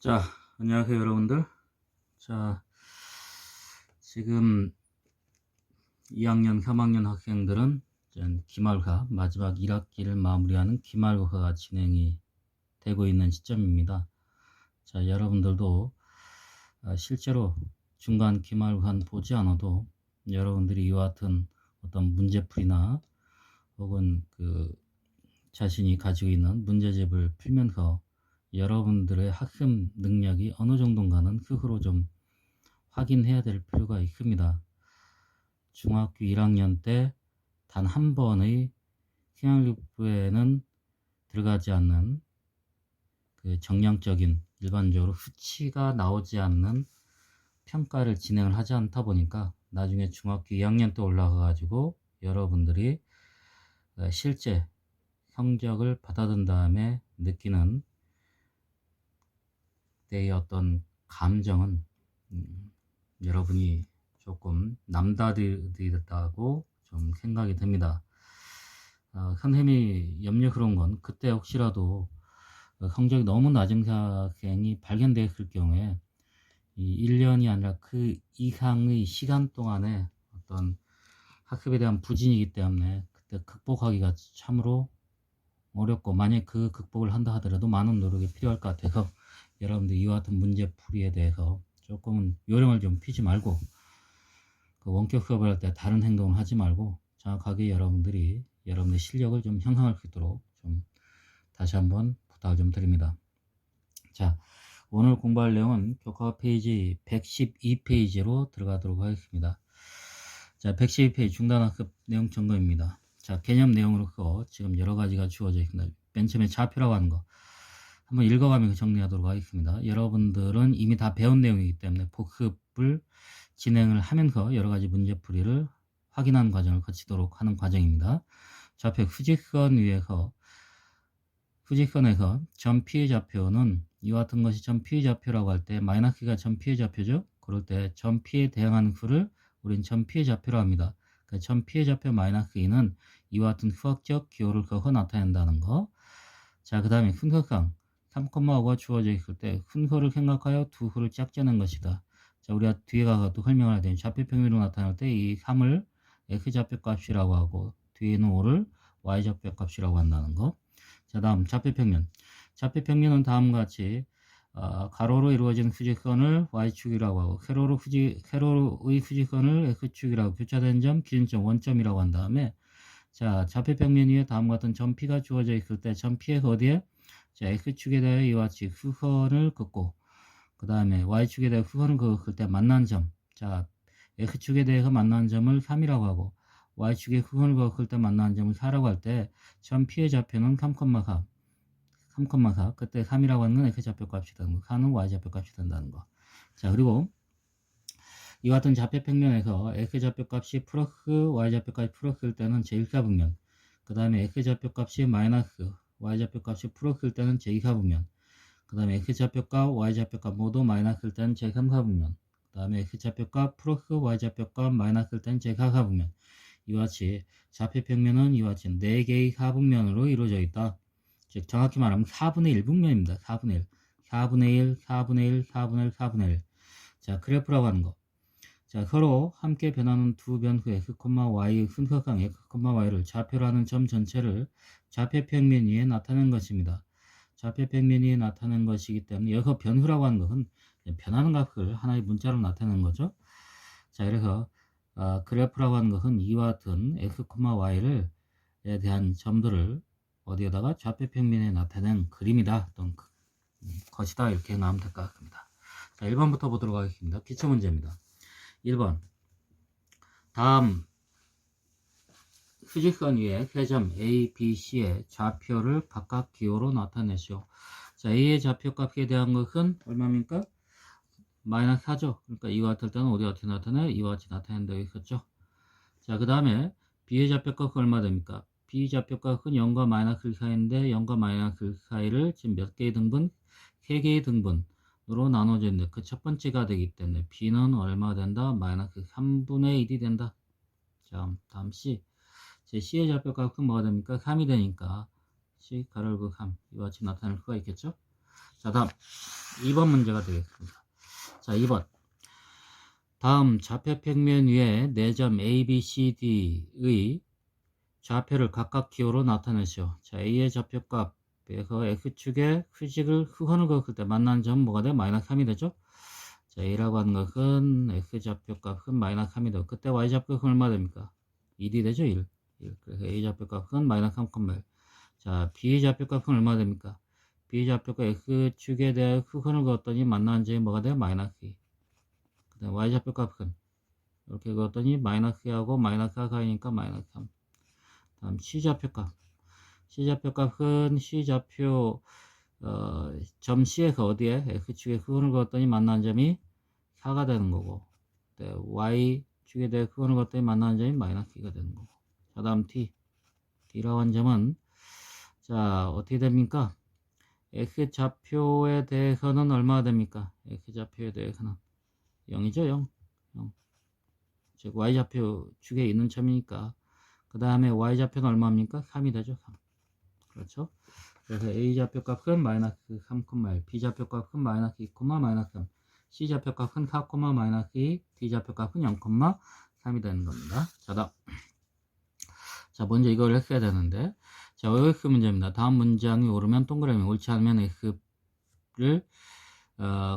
자, 안녕하세요, 여러분들. 자, 지금 2학년, 3학년 학생들은 이제 기말고사, 마지막 1학기를 마무리하는 기말고사가 진행이 되고 있는 시점입니다. 자, 여러분들도 실제로 중간 기말고사는 보지 않아도 여러분들이 이와 같은 어떤 문제풀이나 혹은 자신이 가지고 있는 문제집을 풀면서 여러분들의 학습 능력이 어느 정도인가는 스스로 좀 확인해야 될 필요가 있습니다. 중학교 1학년 때 단 한 번의 생활교육부에는 들어가지 않는 정량적인 일반적으로 수치가 나오지 않는 평가를 진행을 하지 않다 보니까 나중에 중학교 2학년 때 올라가 가지고 여러분들이 실제 성적을 받아든 다음에 느끼는 때의 어떤 감정은 여러분이 조금 남다르다고 좀 생각이 듭니다. 선생님이 염려스러운 건 그때 혹시라도 성적이 너무 낮은 학생이 발견되었을 경우에 이 1년이 아니라 그 이상의 시간 동안에 어떤 학습에 대한 부진이기 때문에 그때 극복하기가 참으로 어렵고, 만약 그 극복을 한다 하더라도 많은 노력이 필요할 것 같아서 여러분들 이와 같은 문제풀이에 대해서 조금은 요령을 좀 피지 말고 원격 수업을 할 때 다른 행동을 하지 말고 정확하게 여러분들이 여러분의 실력을 좀 형성할 수 있도록 좀 다시 한번 부탁을 좀 드립니다. 자, 오늘 공부할 내용은 교과서 페이지 112페이지로 들어가도록 하겠습니다. 자, 112페이지 중단학습 내용 점검입니다. 자, 개념 내용으로 지금 여러 가지가 주어져 있습니다. 맨 처음에 좌표라고 하는 거 한번 읽어가면서 정리하도록 하겠습니다. 여러분들은 이미 다 배운 내용이기 때문에 복습을 진행을 하면서 여러 가지 문제풀이를 확인하는 과정을 거치도록 하는 과정입니다. 좌표 휴직선 위에서 휴직선에서 점 P의 좌표는 이와 같은 것이 점 P의 좌표라고 할 때 마이너스가 점 P의 좌표죠. 그럴 때 점 P에 대항하는 수를 우린 점 P의 좌표로 합니다. 점 P의 좌표 마이너스 2는 이와 같은 수학적 기호를 그어서 나타낸다는 거. 자, 그 다음에 순서상 3,5가 주어져 있을 때 순서를 생각하여 두 수를 짝지는 것이다. 자, 우리가 뒤에 가서 또 설명을 해야 되는 좌표평면으로 나타날 때 이 3을 x좌표값이라고 하고 뒤에 있는 5를 y좌표값이라고 한다는 거. 자, 다음 좌표평면. 좌표평면은 다음과 같이 가로로 이루어진 휴직선을 y축이라고 하고 세로의 휴직선을 x축이라고 교차된 점, 기준점, 원점이라고 한 다음에 자, 좌표평면 위에 다음과 같은 점 P가 주어져 있을 때 점 P에서 어디에? 자, X축에 대해 이와 같이 수선을 긋고 그 다음에 Y축에 대해 수선을 그었을 때 만난 점, 자, X축에 대해서 만난 점을 3이라고 하고 Y축에 수선을 그었을 때 만난 점을 4라고 할 때 점 P의 좌표는 3,4 그때 3이라고 하는 건 X좌표 값이 되는 거, 4는 Y좌표 값이 된다는 거. 자, 그리고 이와 같은 좌표평면에서 X좌표 값이 플러스 Y좌표 값이 플러스일 때는 제1사분면, 그 다음에 X좌표 값이 마이너스 Y좌표 값이 플러스일 때는 제2사분면, 그 다음에 X좌표 값, Y좌표 값 모두 마이너스일 때는 제3사분면, 그 다음에 X좌표 값 플러스 Y좌표 값 마이너스일 때는 제4사분면. 이와 같이 좌표평면은 이와 같이 4개의 사분면으로 이루어져 있다. 즉 정확히 말하면 4분의 1분면입니다. 4분의 1, 4분의 1, 4분의 1, 4분의 1, 4분의 1. 자, 그래프라고 하는 거. 자, 서로 함께 변하는 두 변수 x, y의 순서상 x, y를 좌표라는 점 전체를 좌표평면 위에 나타낸 것입니다. 좌표평면 위에 나타낸 것이기 때문에 여기서 변수라고 하는 것은 변하는 값을 하나의 문자로 나타내는 거죠. 자, 그래서 그래프라고 하는 것은 이와 같은 x, y를 에 대한 점들을 어디에다가 좌표평면에 나타낸 그림이다, 어떤 것이다, 이렇게 나오면 될 것 같습니다. 자, 1번부터 보도록 하겠습니다. 기초문제입니다. 1번. 다음 휴직선 위에 세 점 A, B, C의 좌표를 각각 기호로 나타내시오. 자, A의 좌표값에 대한 것은 얼마입니까? 마이너스 4죠. 그러니까 이와 같을 때는 어디 어떻게 나타나요? 이와 같이 나타낸다고 했었죠. 자, 그 다음에 B의 좌표값은 얼마 됩니까? B 좌표값은 0과 마이너스 사이인데 0과 마이너스 사이를 지금 몇 개의 등분? 3개의 등분으로 나눠져 있는데 그 첫 번째가 되기 때문에 B는 얼마 된다? 마이너스 3분의 1이 된다. 자, 다음 C. 제 C의 좌표값은 뭐가 됩니까? 3이 되니까 C 가로열고 3 이와 같이 나타낼 수가 있겠죠? 자, 다음 2번 문제가 되겠습니다. 자, 2번. 다음 좌표평면 위에 4점 A, B, C, D의 좌표를 각각 기호로 나타내시오. 자, A의 좌표값에서 X축의 흑선을 그었을 때 만나는 점은 뭐가 돼? 마이너스 3이 되죠? 자, A라고 하는 것은 X좌표값은 마이너스 3이 되고, 그때 Y좌표값은 얼마 됩니까? 1이 되죠? 1. 그래서 A좌표값은 마이너스 3,1. 자, B좌표값은 얼마 됩니까? B좌표가 X축에 대해 흑선을 그었더니 만나는 점이 뭐가 돼요? 마이너스 2. 그 다음 Y좌표값은 이렇게 그었더니 마이너스 2하고 마이너스가 가니까 마이너스 3. 다음 C좌표값. C좌표값은 C좌표 점 C에서 어디에 X축에 흑선을 그었더니 만나는 점이 4가 되는 거고, 네, Y축에 대해 흑선을 그었더니 만나는 점이 마이너스 2가 되는 거고. 자, 다음 D라고 한 점은 자, 어떻게 됩니까? X좌표에 대해서는 얼마가 됩니까? X좌표에 대해서는 0이죠. 0. 즉 Y좌표 축에 있는 점이니까, 그 다음에 Y좌표는 얼마입니까? 3이 되죠. 3. 그렇죠? 그래서 A좌표 값은 마이너스 3,1, B좌표 값은 마이너스 2, 마이너스 3, C좌표 값은 4, 마이너스 2, D좌표 값은 0,3이 되는 겁니다. 자, 먼저 이걸 했어야 되는데, 자, OX 문제입니다. 다음 문장이 옳으면 동그라미, 옳지 않으면 X를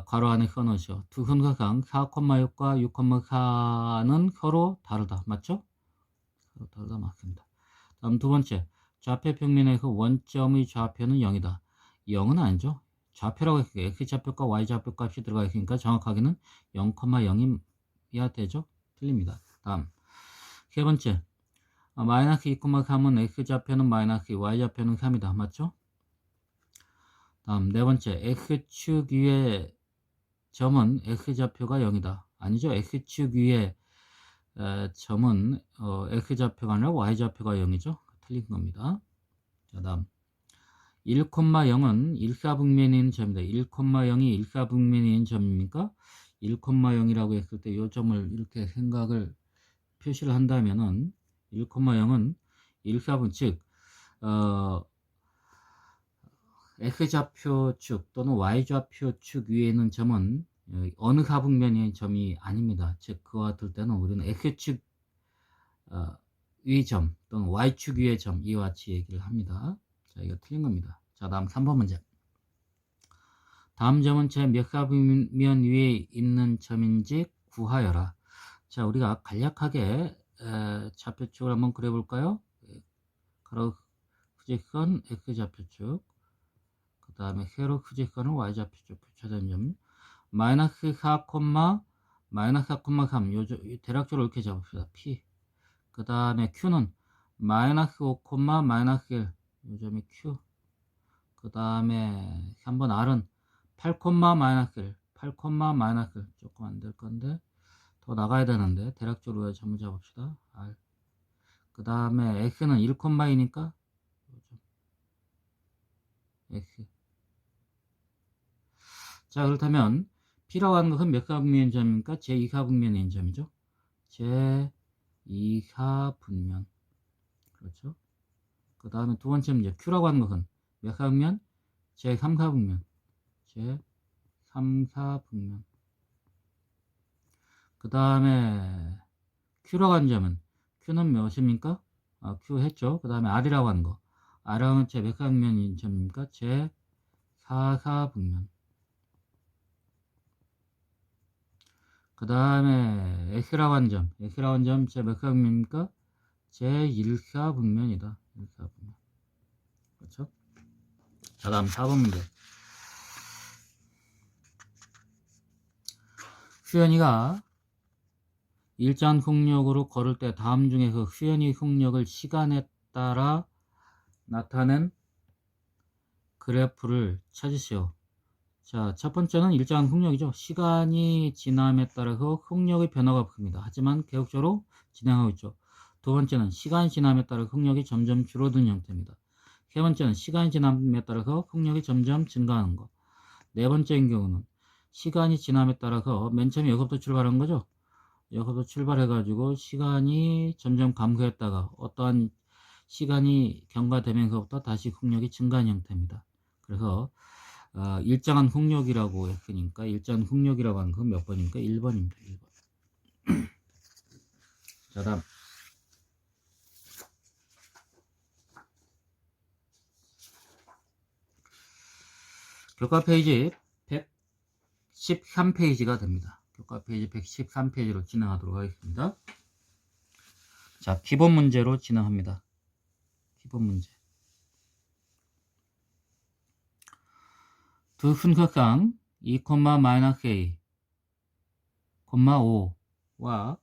괄호 안에 써놓으시오. 두 선거상 4,6과 6,4는 서로 다르다. 맞죠? 서로 다르다. 맞습니다. 다음 두 번째, 좌표 평면에서 원점의 좌표는 0이다. 0은 아니죠. 좌표라고 했으니까 X좌표과 Y좌표 값이 들어가 있으니까 정확하게는 0,0이야 되죠. 틀립니다. 다음 세 번째, 마이너스 2,3은 X좌표는 마이너스 2, Y좌표는 3이다. 맞죠? 다음 네 번째, X축 위의 점은 X좌표가 0이다. 아니죠. X축 위의 점은 X좌표가 아니라 Y좌표가 0이죠. 틀린 겁니다. 자, 다음 1,0은 일사분면인 점이다. 1,0이 일사분면인 점입니까? 1,0이라고 했을 때 이 점을 이렇게 생각을 표시를 한다면은 1,0은 일사분, 즉 X좌표 축 또는 Y좌표 축 위에 있는 점은 어느 사분면의 점이 아닙니다. 즉 그와 같을 때는 우리는 X축 위의 점 또는 Y축 위의 점, 이와 같이 얘기를 합니다. 자, 이거 틀린 겁니다. 자, 다음 3번 문제. 다음 점은 제 몇 사분면 위에 있는 점인지 구하여라. 자, 우리가 간략하게 좌표축을 한번 그려볼까요? 가로 후직선 X좌표축, 그 다음에 세로 후직선은 Y좌표축 교차된 점, 마이너스 4, 마이너스 4,3, 대략적으로 이렇게 잡읍시다. P. 그 다음에 Q는 마이너스 5, 마이너스 1, 요 점이 Q. 그 다음에 3번 R은 8, 마이너스 1, 8, 마이너스 1. 조금 안 될 건데 더 나가야 되는데 대략적으로 점을 잡읍시다. R. 그 다음에 X는 1,2니까 X. 자, 그렇다면 P라고 하는 것은 몇 사분면인 점입니까? 제2사분면인 점이죠. 제2사분면. 그렇죠. 그 다음에 두 번째 문제, Q라고 하는 것은 몇 사분면? 제3사분면. 제3사분면. 그 다음에 Q라고 하는 점은, Q는 몇입니까? Q 했죠. 그 다음에 R이라고 하는 거. R은 제 몇 사분면인 점입니까? 제4사분면. 그 다음에 X라고 하는 점. X라고 하는 점 제 몇 사분면입니까? 제1사분면이다. 1사분면. 그렇죠? 자, 다음 4번 문제. 수연이가 일정한 속력으로 걸을 때 다음 중에서 수연이 속력을 시간에 따라 나타낸 그래프를 찾으시오. 자, 첫 번째는 일정한 속력이죠. 시간이 지남에 따라서 속력의 변화가 없습니다. 하지만 계속적으로 진행하고 있죠. 두 번째는 시간이 지남에 따라 속력이 점점 줄어드는 형태입니다. 세 번째는 시간이 지남에 따라서 속력이 점점 증가하는 것. 네 번째인 경우는 시간이 지남에 따라서 맨 처음에 여기서부터 출발한 거죠. 여기서부터 출발해가지고 시간이 점점 감소했다가 어떠한 시간이 경과되면서부터 다시 속력이 증가하는 형태입니다. 그래서 일정한 속력이라고 했으니까 일정한 속력이라고 하는 건 몇 번입니까? 1번입니다. 1번. 자, 다음. 교과 페이지 113페이지가 됩니다. 교과 페이지 113페이지로 진행하도록 하겠습니다. 자, 기본 문제로 진행합니다. 기본 문제. 두 순서상 2, -a, 5와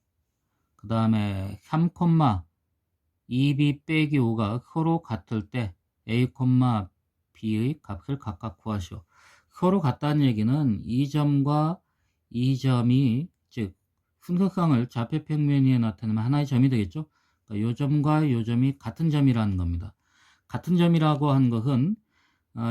그 다음에 3, 2b 빼기 5가 서로 같을 때 a, b의 값을 각각 구하시오. 서로 같다는 얘기는 이 점과 이 점이 즉 순서상을 좌표 평면위에 나타내면 하나의 점이 되겠죠. 그러니까 요 점과 요 점이 같은 점이라는 겁니다. 같은 점이라고 한 것은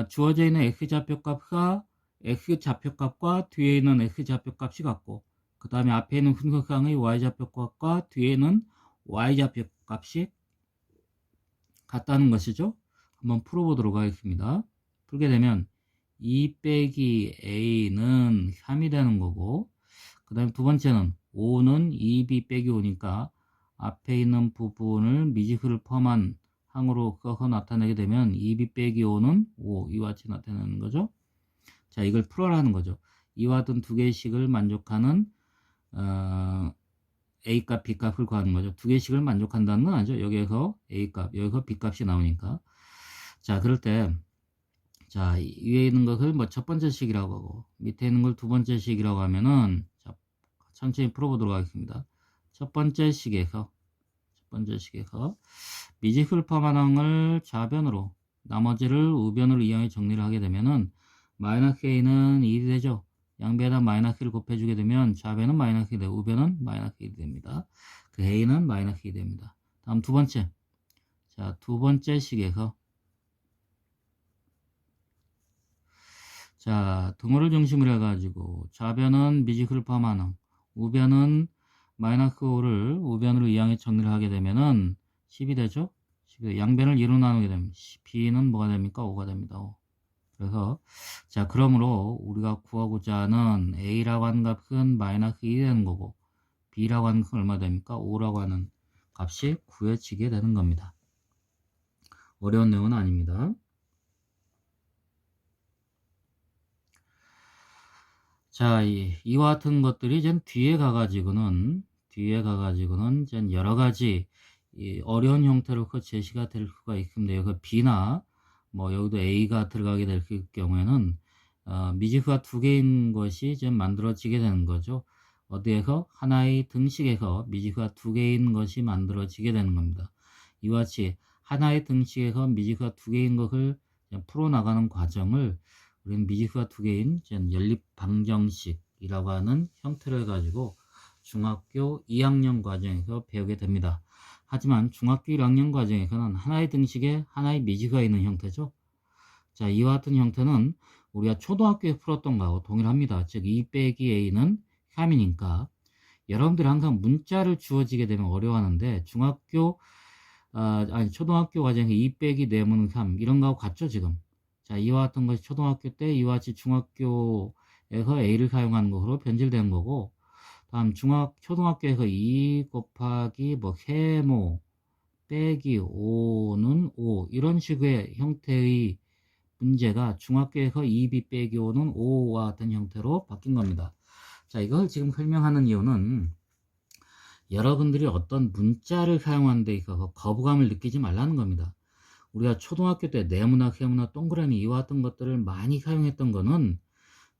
주어져 있는 x좌표값과 x좌표값과 뒤에 있는 x좌표값이 같고 그 다음에 앞에 있는 순서상의 y좌표값과 뒤에 있는 y좌표값이 같다는 것이죠. 한번 풀어보도록 하겠습니다. 풀게 되면 2 빼기 a는 3이 되는 거고 그 다음에 두 번째는 5는 2b 빼기 5니까 앞에 있는 부분을 미지수를 포함한 항으로 써서 나타내게 되면 2b 빼기 5는 5 이와 같이 나타내는 거죠. 자, 이걸 풀어라는 거죠. 이와 같은 두 개씩을 만족하는 A값, B값을 구하는 거죠. 두 개씩을 만족한다는 건 아니죠. 여기에서 A값, 여기서 B값이 나오니까. 자, 그럴 때, 자, 위에 있는 것을 뭐 첫 번째 식이라고 하고, 밑에 있는 걸 두 번째 식이라고 하면은, 자, 천천히 풀어보도록 하겠습니다. 첫 번째 식에서, 미지수를 포함한 항을 좌변으로, 나머지를 우변으로 이항해 정리를 하게 되면은, 마이너스 A는 1이 되죠. 양변에다 마이너스 1을 곱해주게 되면 좌변은 마이너스 1이 되고 우변은 마이너스 1이 됩니다. 그 A는 마이너스 1이 됩니다. 다음 두 번째. 자, 두 번째 식에서 자, 등호를 중심으로 해가지고 좌변은 미지수를 포함하는 우변은 마이너스 5를 우변으로 이항해 정리를 하게 되면은 10이 되죠. 10이 양변을 2로 나누게 되면 B는 뭐가 됩니까? 5가 됩니다. 5. 그래서 자, 그러므로 우리가 구하고자 하는 A라고 하는 값은 마이너스 2이 되는 거고 B라고 하는 값은 얼마 됩니까? 5라고 하는 값이 구해지게 되는 겁니다. 어려운 내용은 아닙니다. 자, 이와 같은 것들이 이제 뒤에 가가지고는 이제 여러 가지 어려운 형태로 제시가 될 수가 있습니다. 여기 B나 뭐 여기도 A가 들어가게 될 경우에는 미지수가 두 개인 것이 이제 만들어지게 되는 거죠. 어디에서 하나의 등식에서 미지수가 두 개인 것이 만들어지게 되는 겁니다. 이와 같이 하나의 등식에서 미지수가 두 개인 것을 풀어나가는 과정을 우리는 미지수가 두 개인 연립방정식이라고 하는 형태로 해가지고 중학교 2학년 과정에서 배우게 됩니다. 하지만 중학교 1학년 과정에서는 하나의 등식에 하나의 미지수가 있는 형태죠. 자, 이와 같은 형태는 우리가 초등학교에 풀었던 거하고 동일합니다. 즉 2 빼기 a는 3이니까 여러분들이 항상 문자를 주어지게 되면 어려워하는데 초등학교 과정에 2 빼기 뇌문은 3 이런 거하고 같죠 지금. 자, 이와 같은 것이 초등학교 때 이와 같이 중학교에서 a를 사용하는 것으로 변질된 거고 다음 초등학교에서 2 곱하기 뭐 세모 빼기 5는 5 이런 식의 형태의 문제가 중학교에서 2b 빼기 5는 5와 같은 형태로 바뀐 겁니다. 자, 이걸 지금 설명하는 이유는 여러분들이 어떤 문자를 사용하는 데 있어서 거부감을 느끼지 말라는 겁니다. 우리가 초등학교 때 네모나 세모나 동그라미 이와 같은 것들을 많이 사용했던 거는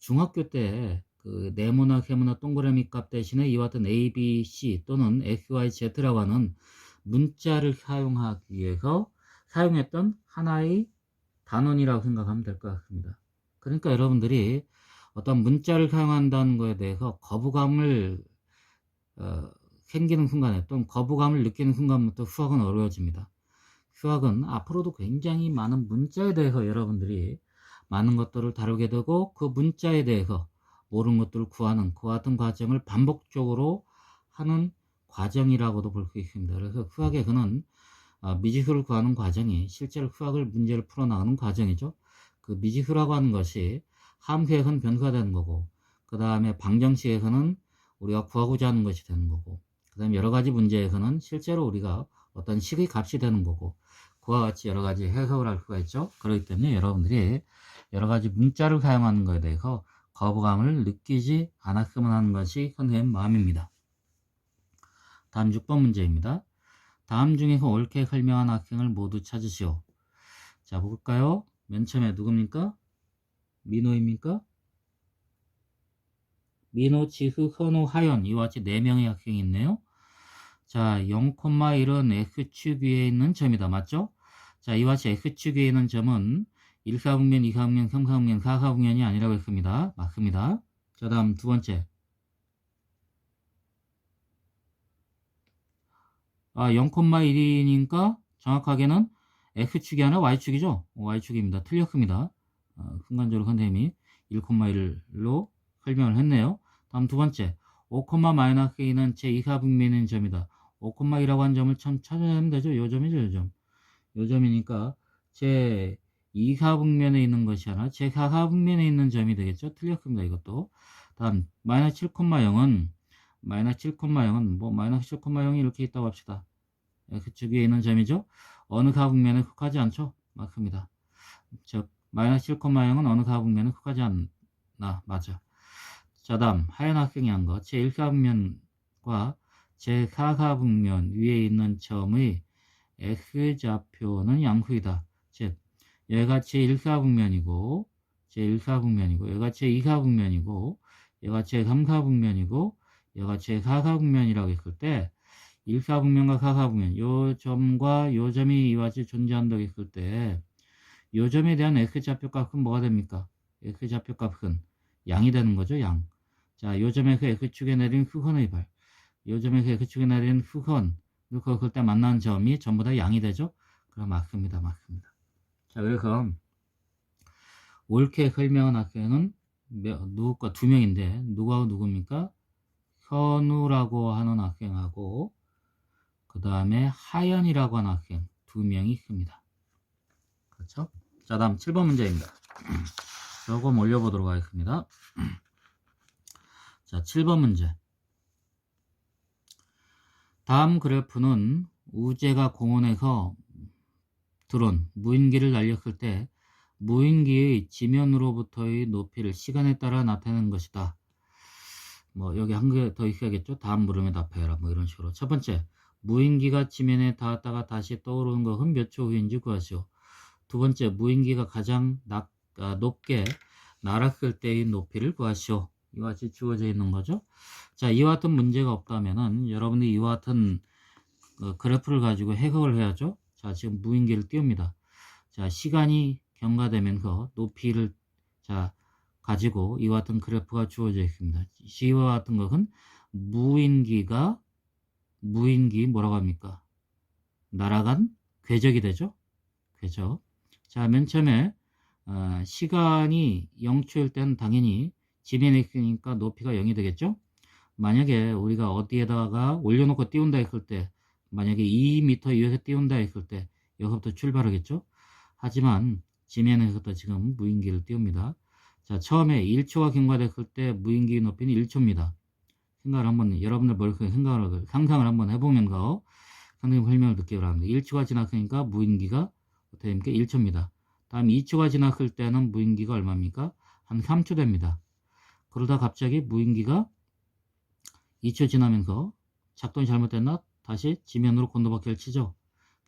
중학교 때 그 네모나 세모나 동그라미 값 대신에 이와 같은 A, B, C 또는 X, Y, Z라고 하는 문자를 사용하기 위해서 사용했던 하나의 단원이라고 생각하면 될 것 같습니다. 그러니까 여러분들이 어떤 문자를 사용한다는 것에 대해서 거부감을 생기는 순간에 또는 거부감을 느끼는 순간부터 수학은 어려워집니다. 수학은 앞으로도 굉장히 많은 문자에 대해서 여러분들이 많은 것들을 다루게 되고 그 문자에 대해서 모르는 것들을 구하는 그와 같은 과정을 반복적으로 하는 과정이라고도 볼 수 있습니다. 그래서 수학에서는 미지수를 구하는 과정이 실제로 수학을 문제를 풀어나가는 과정이죠. 그 미지수라고 하는 것이 함수에서는 변수가 되는 거고, 그 다음에 방정식에서는 우리가 구하고자 하는 것이 되는 거고, 그 다음에 여러 가지 문제에서는 실제로 우리가 어떤 식의 값이 되는 거고, 그와 같이 여러 가지 해석을 할 수가 있죠. 그렇기 때문에 여러분들이 여러 가지 문자를 사용하는 것에 대해서 거부감을 느끼지 않았으면 하는 것이 선생님 마음입니다. 다음 6번 문제입니다. 다음 중에서 옳게 설명한 학생을 모두 찾으시오. 자, 볼까요? 맨 처음에 누굽니까? 민호입니까? 민호, 지수, 선우, 하연 이와 같이 4명의 학생이 있네요. 자, 0,1은 x축 위에 있는 점이다. 맞죠? 자, 이와 같이 x축 위에 있는 점은 1사분면, 2사분면, 3사분면, 4사분면이 아니라고 했습니다. 맞습니다. 자, 다음 두 번째. 0,1이니까 정확하게는 x축이 아니라 y축이죠? y축입니다. 틀렸습니다. 순간적으로 선생님이 1,1로 설명을 했네요. 다음 두 번째. 5,-2는 제2사분면인 점이다. 5,2라고 한 점을 참 찾아내면 되죠. 요 점이죠, 요 점. 요 점이니까 제 2사분면에 있는 것이 아니라 제 4사분면에 있는 점이 되겠죠. 틀렸습니다. 이것도. 다음 마이너스 7,0은 뭐 마이너스 7,0이 이렇게 있다고 합시다. 그쪽 위에 있는 점이죠. 어느 사분면에 속하지 않죠. 맞습니다. 즉 마이너스 7,0은 어느 사분면에 속하지 않나. 맞아. 자, 다음 하연 학생이 한 거. 제1사분면과 제4사분면 위에 있는 점의 x좌표는 양수이다. 즉 얘가 제1사분면이고 얘가 제2사분면이고 얘가 제3사분면이고 얘가 제4사분면이라고 했을 때 1사분면과 4사분면 요 점과 요 점이 이와 같이 존재한다고 했을 때 요 점에 대한 x좌표 값은 뭐가 됩니까? x좌표 값은 양이 되는 거죠. 양. 자, 요 점에서 x축에 내린 수선의 발, 요 점에서 x축에 내린 수선 그럴 때 만나는 점이 전부 다 양이 되죠. 그럼 맞습니다. 맞습니다. 자, 그래서 옳게 설명한 학생은 누구과 2명인데 누구하고 누구입니까? 현우라고 하는 학생하고 그 다음에 하연이라고 하는 학생 2명이 있습니다. 그렇죠? 자, 다음 7번 문제입니다. 조금 올려보도록 하겠습니다. 자, 7번 문제. 다음 그래프는 우주가 공원에서 드론, 무인기를 날렸을 때 무인기의 지면으로부터의 높이를 시간에 따라 나타내는 것이다. 뭐 여기 한 개 더 있어야겠죠? 다음 물음에 답해라. 뭐 이런 식으로. 첫 번째, 무인기가 지면에 닿았다가 다시 떠오르는 것은 몇 초 후인지 구하시오. 두 번째, 무인기가 가장 높게 날았을 때의 높이를 구하시오. 이와 같이 주어져 있는 거죠. 자, 이와 같은 문제가 없다면은 여러분들이 이와 같은 그래프를 가지고 해석을 해야죠. 자, 지금 무인기를 띄웁니다. 자, 시간이 경과되면서 높이를 가지고 이와 같은 그래프가 주어져 있습니다. 이와 같은 것은 무인기 뭐라고 합니까? 날아간 궤적이 되죠. 궤적. 자, 맨 처음에 시간이 0초일 때는 당연히 지면에 있으니까 높이가 0이 되겠죠. 만약에 우리가 어디에다가 올려놓고 띄운다 했을 때 만약에 2m 위에서 띄운다 했을 때 여기서부터 출발하겠죠. 하지만 지면에서부터 지금 무인기를 띄웁니다. 자, 처음에 1초가 경과됐을 때 무인기 높이는 1초입니다. 생각을 한번 여러분들 머릿속에 상상을 한번 해보면서 선생님 설명을 듣기 바랍니다. 1초가 지났으니까 무인기가 어떻게 됩니까? 1초입니다. 다음 2초가 지났을 때는 무인기가 얼마입니까? 한 3초 됩니다. 그러다 갑자기 무인기가 2초 지나면서 작동이 잘못됐나? 다시 지면으로 곤두박질을 치죠.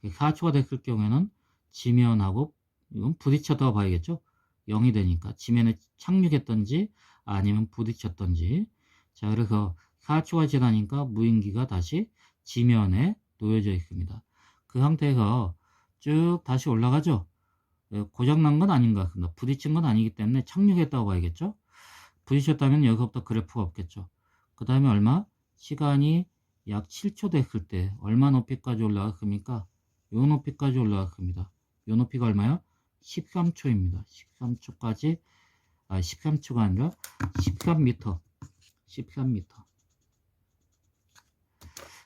4초가 됐을 경우에는 지면하고 이건 부딪혔다고 봐야겠죠. 0이 되니까 지면에 착륙했던지 아니면 부딪혔던지. 자, 그래서 4초가 지나니까 무인기가 다시 지면에 놓여져 있습니다. 그 상태에서 쭉 다시 올라가죠. 고장난 건 아닌 것 같습니다. 부딪힌 건 아니기 때문에 착륙했다고 봐야겠죠. 부딪혔다면 여기서부터 그래프가 없겠죠. 그 다음에 얼마? 시간이 약 7초 됐을 때 얼마 높이까지 올라갔습니까? 요 높이까지 올라갔습니다. 요 높이가 얼마요? 13초입니다. 13초까지 13초가 아니라 13m. 13m.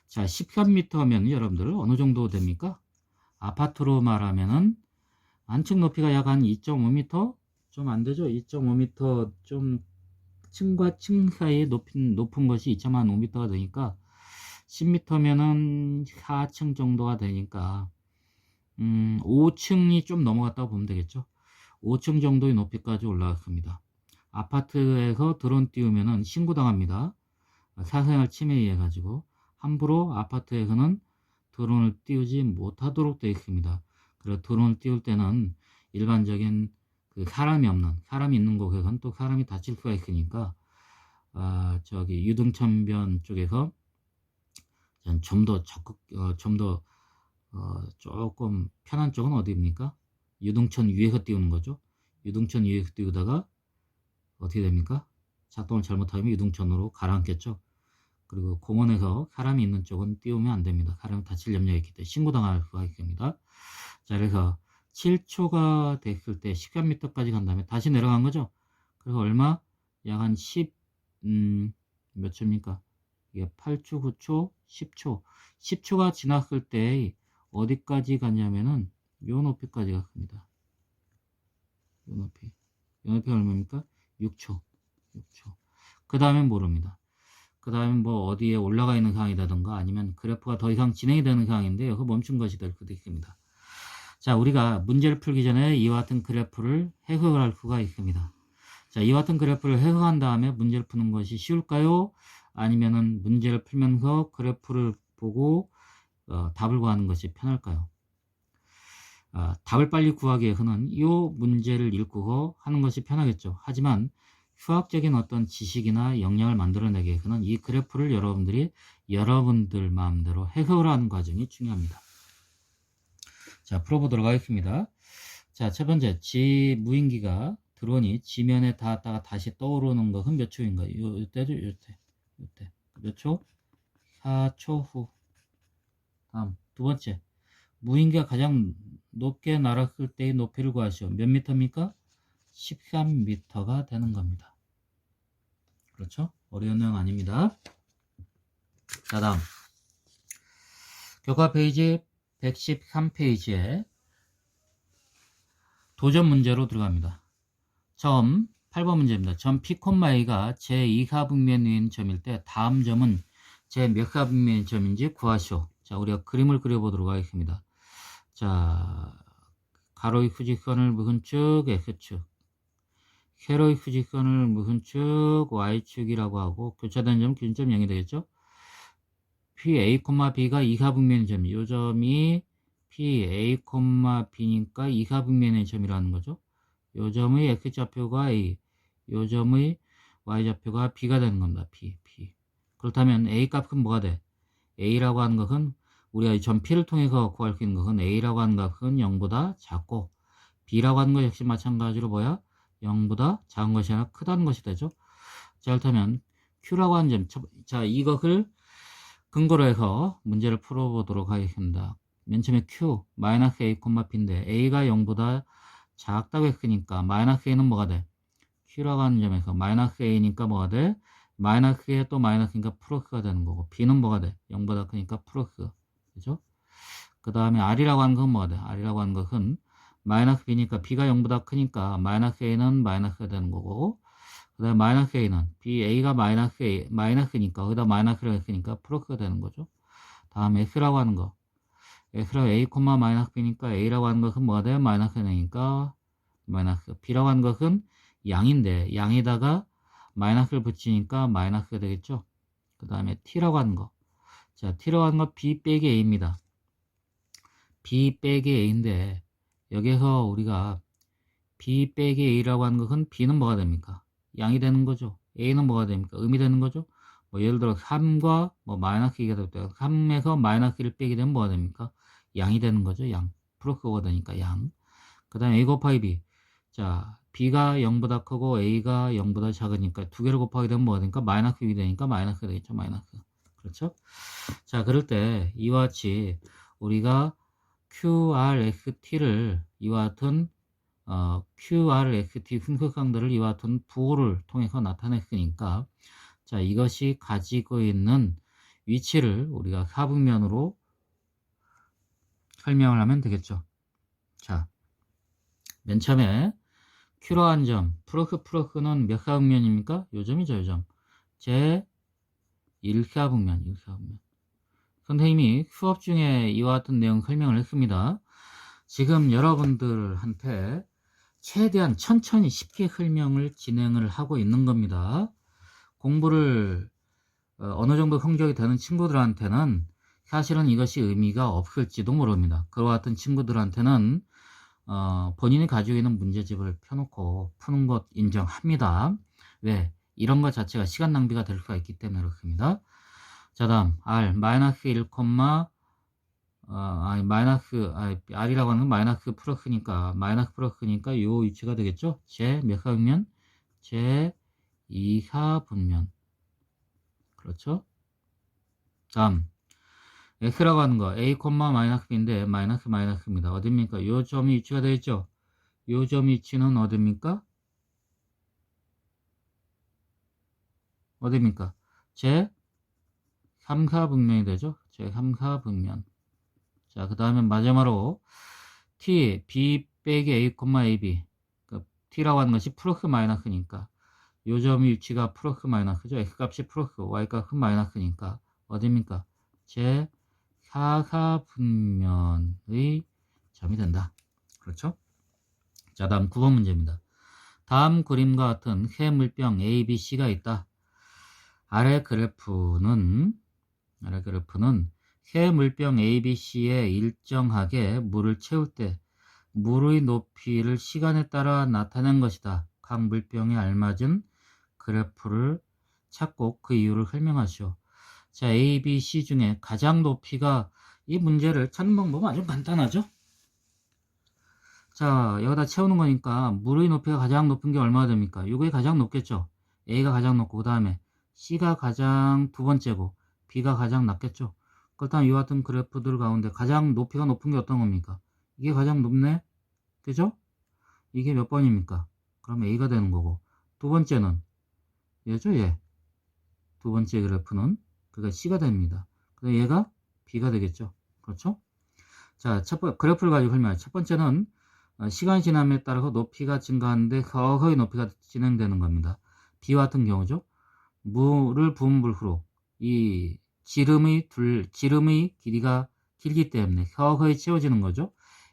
자, 13m면 여러분들 어느 정도 됩니까? 아파트로 말하면은 안측 높이가 약 한 2.5m 좀 안 되죠? 2.5m 좀 층과 층 사이에 높은 것이 2.5m가 되니까 10m면은 4층 정도가 되니까 5층이 좀 넘어갔다고 보면 되겠죠. 5층 정도의 높이까지 올라갔습니다. 아파트에서 드론 띄우면은 신고당합니다. 사생활 침해에 의해 가지고 함부로 아파트에서는 드론을 띄우지 못하도록 되어 있습니다. 그래서 드론을 띄울 때는 일반적인 그 사람이 있는 곳에서는 또 사람이 다칠 수가 있으니까 저기 유등천변 쪽에서 좀 더 조금 편한 쪽은 어디입니까? 유등천 위에서 띄우는 거죠. 유등천 위에서 띄우다가 어떻게 됩니까? 작동을 잘못하면 유등천으로 가라앉겠죠. 그리고 공원에서 사람이 있는 쪽은 띄우면 안 됩니다. 사람이 다칠 염려가 있기 때문에 신고당할 수가 있습니다. 자, 그래서 7초가 됐을 때 13m까지 간 다음에 다시 내려간 거죠. 그래서 얼마? 약 한 10몇 초입니까? 이게 8초, 9초, 10초. 10초가 지났을 때 어디까지 갔냐면은 요 높이까지 갔습니다. 요 높이. 요 높이가 얼마입니까? 6초. 그 다음엔 모릅니다. 그 다음에 뭐 어디에 올라가 있는 상황이라든가 아니면 그래프가 더 이상 진행이 되는 상황인데 여기서 멈춘 것이 될 수도 있습니다. 자, 우리가 문제를 풀기 전에 이와 같은 그래프를 해석을 할 수가 있습니다. 자, 이와 같은 그래프를 해석한 다음에 문제를 푸는 것이 쉬울까요? 아니면은 문제를 풀면서 그래프를 보고 답을 구하는 것이 편할까요? 답을 빨리 구하기 위해서는 이 문제를 읽고 하는 것이 편하겠죠. 하지만 수학적인 어떤 지식이나 역량을 만들어내기 위해서는 이 그래프를 여러분들 마음대로 해석을 하는 과정이 중요합니다. 자, 풀어보도록 하겠습니다. 자, 첫 번째, 무인기가 드론이 지면에 닿았다가 다시 떠오르는 것은 몇 초인가요? 요때죠, 요때. 몇 초? 4초 후. 다음, 두 번째, 무인기가 가장 높게 날았을 때의 높이를 구하시오. 몇 미터입니까? 13m가 되는 겁니다. 그렇죠? 어려운 내용 아닙니다. 자, 다음. 교과 페이지 113페이지에 도전 문제로 들어갑니다. 8번 문제입니다. 점 P, A가 제2사분면인 점일 때 다음 점은 제 몇 사분면인 점인지 구하시오. 자, 우리가 그림을 그려보도록 하겠습니다. 자, 가로의 수직선을 무슨 축? X축. 세로의 수직선을 무슨 축? Y축이라고 하고 교차된 점 기준점 0이 되겠죠? PA, B가 이사분면의 점. 이 점이 PA, B니까 이사분면의 점이라는 거죠. 이 점의 X좌표가 A, 이 점의 Y좌표가 B가 되는 겁니다. P. 그렇다면 A 값은 뭐가 돼? A라고 하는 것은 우리가 이 점 P를 통해서 구할 수 있는 것은 A라고 하는 값은 0보다 작고 B라고 하는 것 역시 마찬가지로 뭐야? 0보다 작은 것이 아니라 크다는 것이 되죠. 자, 그렇다면 Q라고 하는 점, 자, 이것을 근거로 해서 문제를 풀어보도록 하겠습니다. 맨 처음에 Q, -A, P인데 A가 0보다 작다고 했으니까 -A는 뭐가 돼? Q라고 하는 점에서 -A니까 뭐가 돼? -A 또 마이너스니까 플러스가 되는 거고 B는 뭐가 돼? 0보다 크니까 플러스. 그죠? 그 다음에 R이라고 하는 건 뭐가 돼? R이라고 하는 것은 -B니까 B가 0보다 크니까 -A는 마이너스가 되는 거고 그 다음에 -A는 A가 마이너스니까 거기다 마이너스를 했으니까 플러스가 되는 거죠. 다음 X라고 하는 거 X라고 A, B니까 A라고 하는 것은 뭐가 돼요? 마이너스니까 마이너스. B라고 하는 것은 양인데 양에다가 마이너스를 붙이니까 마이너스가 되겠죠. 그 다음에 T라고 하는 거. 자, T라고 하는 거 B 빼기 A입니다. B 빼기 A인데 여기에서 우리가 B 빼기 A라고 하는 것은 B는 뭐가 됩니까? 양이 되는 거죠. A는 뭐가 됩니까? 음이 되는 거죠. 뭐 예를 들어 3과 뭐 마이너스 2가 될 때 3에서 마이너스 1을 빼게 되면 뭐가 됩니까? 양이 되는 거죠. 양. 플러스가 되니까 양. 그 다음에 A 곱하기 B. 자, B가 0보다 크고 A가 0보다 작으니까 두 개를 곱하게 되면 뭐가 되니까 마이너스 2이 되니까 마이너스가 되겠죠. 마이너스. 그렇죠? 자, 그럴 때 이와 같이 우리가 QRXT를 이와 같은 QRXT 순서상들을 이와 같은 부호를 통해서 나타냈으니까 자, 이것이 가지고 있는 위치를 우리가 사분면으로 설명을 하면 되겠죠. 자, 맨 처음에 Q로 점, 프로크는 몇 가분면입니까? 요점이죠, 요점. 제 1가분면, 1가분면. 선생님이 수업 중에 이와 같은 내용 설명을 했습니다. 지금 여러분들한테 최대한 천천히 쉽게 설명을 진행을 하고 있는 겁니다. 공부를 어느 정도 성적이 되는 친구들한테는 사실은 이것이 의미가 없을지도 모릅니다. 그와 같은 친구들한테는 본인이 가지고 있는 문제집을 펴놓고 푸는 것 인정합니다. 왜? 이런 것 자체가 시간 낭비가 될 수가 있기 때문에 그렇습니다. 자, 다음 R, 마이너스 1, R이라고 하는 건 마이너스 플러스니까 요 위치가 되겠죠? 제 몇 가분면? 제 2가분면. 그렇죠? 다음 x라고 하는 거 a, 마이너스 b인데 마이너스입니다. 어딥니까? 요 점이 위치가 되겠죠? 요 점 위치는 어딥니까? 어딥니까? 제 3가분면이 되죠? 제 3가분면. 자, 그 다음에 마지막으로 t, b 빼기 a, ab. 그러니까 t라고 하는 것이 플러스 마이너스니까 요 점 위치가 플러스 마이너스죠. x값이 플러스, y값은 마이너스니까 어딥니까? 제 4가분면의 점이 된다. 그렇죠? 자, 다음 9번 문제입니다. 다음 그림과 같은 새 물병 A, B, C가 있다. 아래 그래프는 새 물병 A, B, C에 일정하게 물을 채울 때 물의 높이를 시간에 따라 나타낸 것이다. 각 물병에 알맞은 그래프를 찾고 그 이유를 설명하시오. 자, A, B, C 중에 가장 높이가 이 문제를 찾는 방법은 아주 간단하죠. 자, 여기다 채우는 거니까 물의 높이가 가장 높은 게 얼마나 됩니까? 이게 가장 높겠죠. A가 가장 높고 그 다음에 C가 가장 두 번째고 B가 가장 낮겠죠. 그렇다면 이와 같은 그래프들 가운데 가장 높이가 높은 게 어떤 겁니까? 이게 가장 높네? 그죠? 이게 몇 번입니까? 그럼 A가 되는 거고 두 번째는 얘죠, 얘. 두 번째 그래프는 그가 C가 됩니다. 그래서 얘가 B가 되겠죠. 그렇죠? 자, 그래프를 가지고 설명해요. 첫 번째는 시간이 지남에 따라서 높이가 증가하는데 서서히 높이가 진행되는 겁니다. B와 같은 경우죠. 물을 부은 물후로 이 지름의 길이가 길기 때문에 서서히 채워지는 거죠.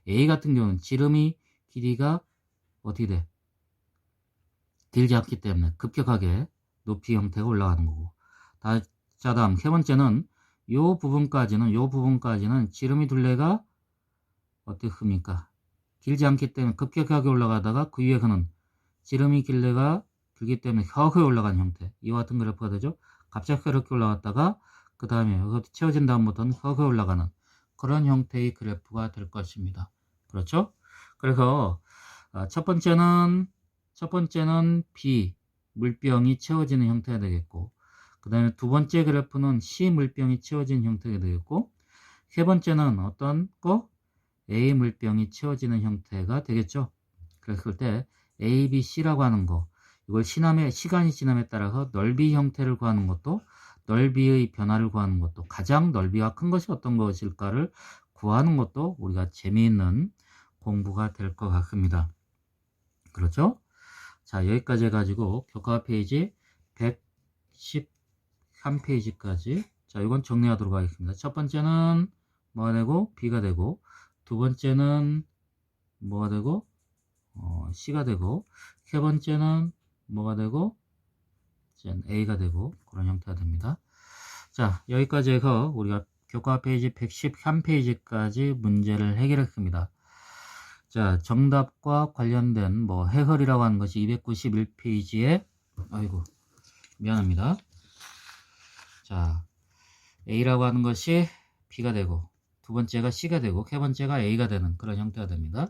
A 같은 경우는 지름의 길이가 어떻게 돼? 길지 않기 때문에 급격하게 높이 형태가 올라가는 거고. 자, 다음 세 번째는 요 부분까지는 지름의 둘레가 어떻습니까? 길지 않기 때문에 급격하게 올라가다가 그 위에서는 지름이 길기 때문에 서서히 올라가는 형태. 이와 같은 그래프가 되죠. 갑자기 이렇게 올라갔다가 그 다음에 여기서 채워진 다음부터는 서서히 올라가는 그런 형태의 그래프가 될 것입니다. 그렇죠? 그래서 첫 번째는 B 물병이 채워지는 형태가 되겠고 그 다음에 두 번째 그래프는 C 물병이 채워지는 형태가 되겠고 세 번째는 어떤 거? A 물병이 채워지는 형태가 되겠죠. 그랬을 때 A, B, C라고 하는 거 이걸 시간이 지남에 따라서 넓이 형태를 구하는 것도 넓이의 변화를 구하는 것도 가장 넓이가 큰 것이 어떤 것일까를 구하는 것도 우리가 재미있는 공부가 될 것 같습니다. 그렇죠? 자, 여기까지 해가지고 교과 페이지 113페이지까지 자, 이건 정리하도록 하겠습니다. 첫 번째는 뭐가 되고 B가 되고 두 번째는 뭐가 되고 C가 되고 세 번째는 뭐가 되고 A가 되고 그런 형태가 됩니다. 자, 여기까지 해서 우리가 교과 페이지 113페이지까지 문제를 해결했습니다. 자, 정답과 관련된 해설이라고 하는 것이 291페이지에 아이고 미안합니다. 자, A라고 하는 것이 B가 되고 두 번째가 C가 되고 세 번째가 A가 되는 그런 형태가 됩니다.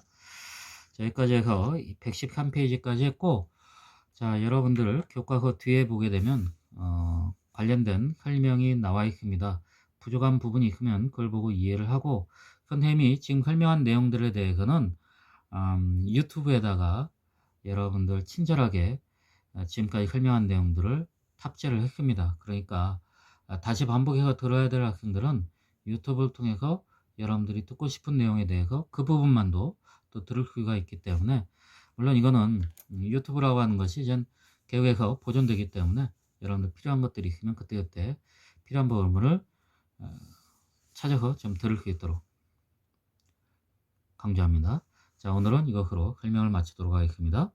자, 여기까지 해서 113페이지까지 했고 자, 여러분들 교과서 뒤에 보게 되면 관련된 설명이 나와 있습니다. 부족한 부분이 있으면 그걸 보고 이해를 하고 선생님이 지금 설명한 내용들에 대해서는 유튜브에다가 여러분들 친절하게 지금까지 설명한 내용들을 탑재를 했습니다. 그러니까 다시 반복해서 들어야 될 학생들은 유튜브를 통해서 여러분들이 듣고 싶은 내용에 대해서 그 부분만도 또 들을 수가 있기 때문에 물론 이거는 유튜브라고 하는 것이 이제 계속해서 보존되기 때문에 여러분들 필요한 것들이 있으면 그때그때 필요한 부분을 찾아서 좀 들을 수 있도록 강조합니다. 자, 오늘은 이것으로 설명을 마치도록 하겠습니다.